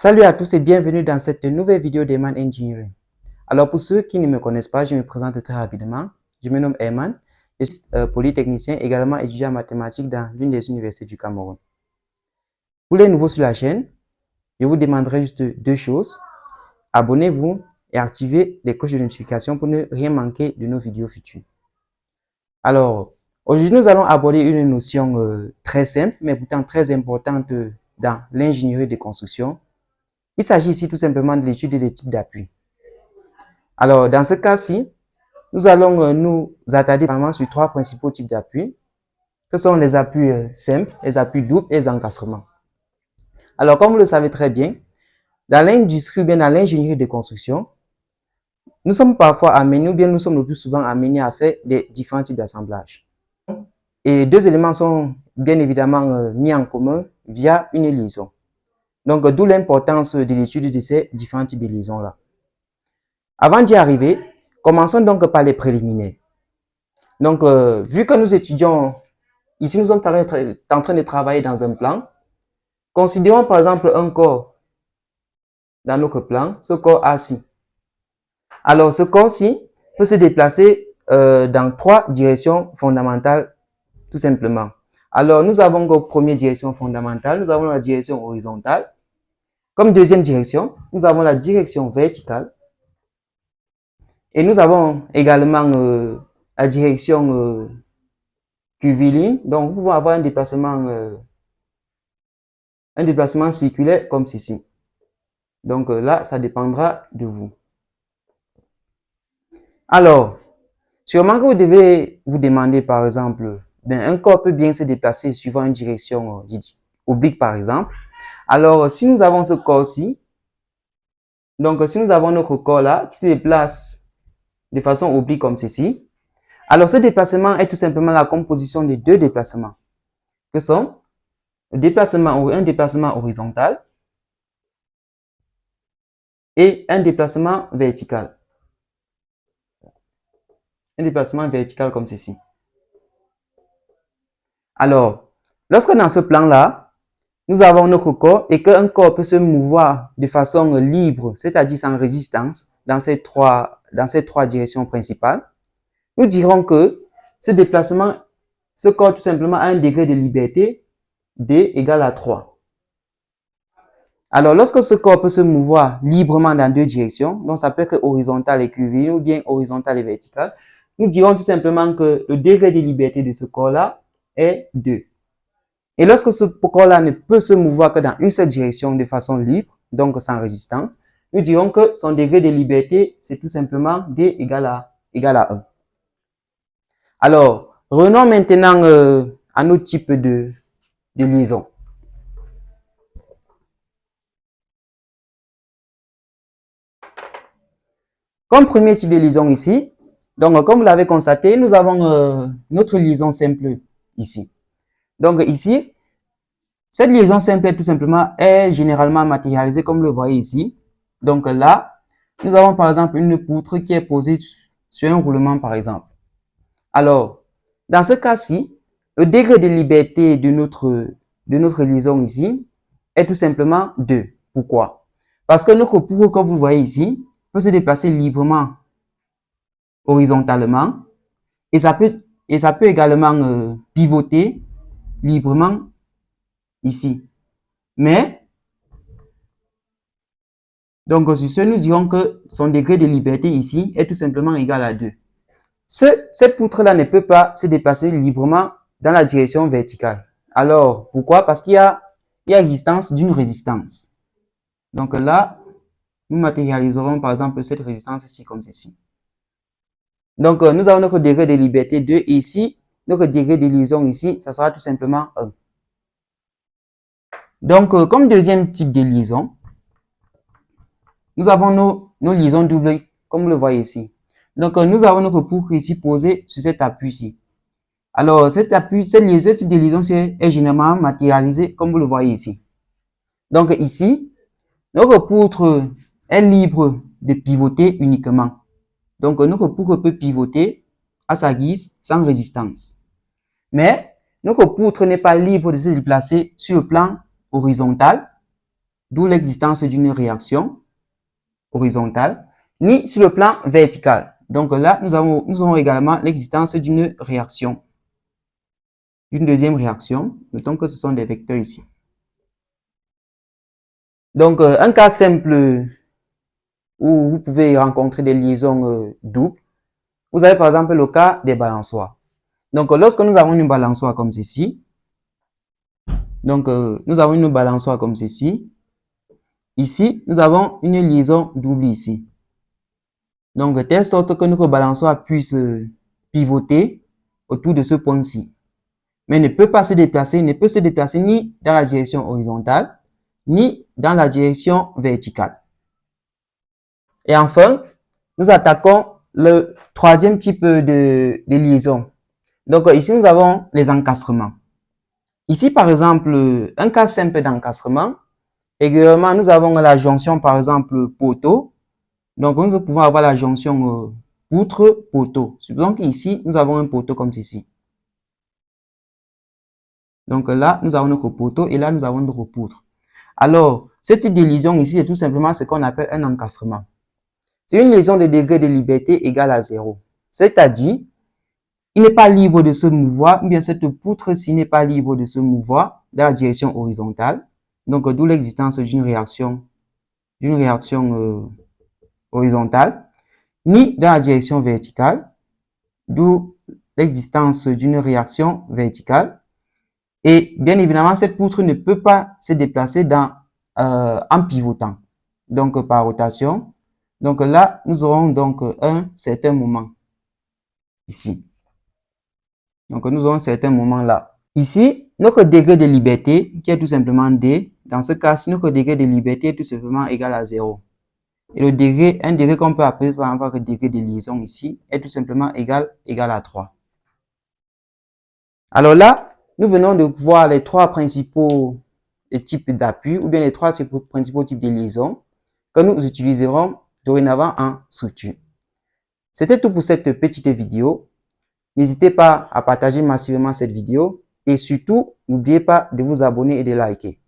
Salut à tous et bienvenue dans cette nouvelle vidéo d'Eman Engineering. Alors pour ceux qui ne me connaissent pas, je me présente très rapidement. Je me nomme Eman, je suis polytechnicien, également étudiant en mathématiques dans l'une des universités du Cameroun. Pour les nouveaux sur la chaîne, je vous demanderai juste deux choses. Abonnez-vous et activez les cloches de notification pour ne rien manquer de nos vidéos futures. Alors, aujourd'hui nous allons aborder une notion très simple, mais pourtant très importante dans l'ingénierie de construction. Il s'agit ici tout simplement de l'étude des types d'appui. Alors, dans ce cas-ci, nous allons nous attarder vraiment sur trois principaux types d'appui, que sont les appuis simples, les appuis doubles et les encassements. Alors, comme vous le savez très bien, dans l'industrie ou bien dans l'ingénierie de construction, nous sommes parfois amenés, ou bien nous sommes le plus souvent amenés à faire des différents types d'assemblage. Et deux éléments sont bien évidemment mis en commun via une liaison. Donc, d'où l'importance de l'étude de ces différents types de liaisons-là. Avant d'y arriver, commençons donc par les préliminaires. Donc, vu que nous étudions, ici nous sommes en train de travailler dans un plan, considérons par exemple un corps dans notre plan, ce corps A-ci. Alors, ce corps-ci peut se déplacer dans trois directions fondamentales, tout simplement. Alors, nous avons comme première direction fondamentale, nous avons la direction horizontale. Comme deuxième direction, nous avons la direction verticale. Et nous avons également la direction curviligne. Donc, nous pouvons avoir un déplacement circulaire comme ceci. Donc là, ça dépendra de vous. Alors, sûrement que vous devez vous demander, par exemple, un corps peut bien se déplacer suivant une direction oblique, par exemple. Alors, si nous avons ce corps-ci, donc si nous avons notre corps là, qui se déplace de façon oblique comme ceci, alors ce déplacement est tout simplement la composition de deux déplacements, que sont un déplacement horizontal et un déplacement vertical. Un déplacement vertical comme ceci. Alors, lorsque dans ce plan-là, nous avons notre corps et qu'un corps peut se mouvoir de façon libre, c'est-à-dire sans résistance, dans ces trois directions principales, nous dirons que ce déplacement, ce corps tout simplement a un degré de liberté D égale à 3. Alors, lorsque ce corps peut se mouvoir librement dans deux directions, donc ça peut être horizontal et curviligne ou bien horizontal et vertical, nous dirons tout simplement que le degré de liberté de ce corps-là est 2. Et lorsque ce corps-là ne peut se mouvoir que dans une seule direction de façon libre, donc sans résistance, nous dirons que son degré de liberté, c'est tout simplement D égale à 1. Alors, revenons maintenant à nos types de liaison. Comme premier type de liaison ici, donc comme vous l'avez constaté, nous avons notre liaison simple ici. Donc ici, cette liaison simple tout simplement est généralement matérialisée comme vous le voyez ici. Donc là, nous avons par exemple une poutre qui est posée sur un roulement par exemple. Alors, dans ce cas-ci, le degré de liberté de notre liaison ici est tout simplement 2. Pourquoi? Parce que notre poutre, comme vous le voyez ici, peut se déplacer librement horizontalement et ça peut également pivoter librement ici. Mais, donc sur ce, nous dirons que son degré de liberté ici est tout simplement égal à 2. Cette poutre-là ne peut pas se déplacer librement dans la direction verticale. Alors, pourquoi? Parce qu'il y a existence d'une résistance. Donc là, nous matérialiserons par exemple cette résistance ici comme ceci. Donc, nous avons notre degré de liberté 2 et ici, notre degré de liaison ici, ça sera tout simplement 1. Donc, comme deuxième type de liaison, nous avons nos liaisons doubles, comme vous le voyez ici. Donc, nous avons notre poutre ici posée sur cet appui-ci. Alors, ce type de liaison est généralement matérialisé, comme vous le voyez ici. Donc, ici, notre poutre est libre de pivoter uniquement. Donc, notre poutre peut pivoter à sa guise sans résistance. Mais, notre poutre n'est pas libre de se déplacer sur le plan horizontal d'où l'existence d'une réaction horizontale, ni sur le plan vertical. Donc là, nous avons également l'existence d'une réaction. Une deuxième réaction, notons que ce sont des vecteurs ici. Donc, un cas simple où vous pouvez rencontrer des liaisons doubles, vous avez par exemple le cas des balançoires. Donc, lorsque nous avons une balançoire comme ceci, ici, nous avons une liaison double ici. Donc, de telle sorte que notre balançoire puisse pivoter autour de ce point-ci. Mais ne peut pas se déplacer, ne peut se déplacer ni dans la direction horizontale, ni dans la direction verticale. Et enfin, nous attaquons le troisième type de liaison. Donc, ici, nous avons les encastrements. Ici, par exemple, un cas simple d'encastrement. Également, nous avons la jonction, par exemple, poteau. Donc, nous pouvons avoir la jonction poutre-poteau. Supposons qu'ici, nous avons un poteau comme ceci. Donc là, nous avons notre poteau et là, nous avons notre poutre. Alors, ce type de liaison ici, c'est tout simplement ce qu'on appelle un encastrement. C'est une liaison de degré de liberté égale à 0. C'est-à-dire, il n'est pas libre de se mouvoir, ou bien cette poutre-ci n'est pas libre de se mouvoir dans la direction horizontale. Donc, d'où l'existence d'une réaction horizontale, ni dans la direction verticale, d'où l'existence d'une réaction verticale. Et bien évidemment, cette poutre ne peut pas se déplacer en pivotant, donc par rotation. Donc là, nous aurons donc un certain moment ici. Donc nous aurons un certain moment là. Ici, notre degré de liberté, qui est tout simplement D, dans ce cas-ci, notre degré de liberté est tout simplement égal à 0. Et un degré qu'on peut appeler par exemple le degré de liaison ici, est tout simplement égal à 3. Alors là, nous venons de voir les trois principaux types d'appui ou bien les trois principaux types de liaison que nous utiliserons dorénavant en structure. C'était tout pour cette petite vidéo. N'hésitez pas à partager massivement cette vidéo et surtout, n'oubliez pas de vous abonner et de liker.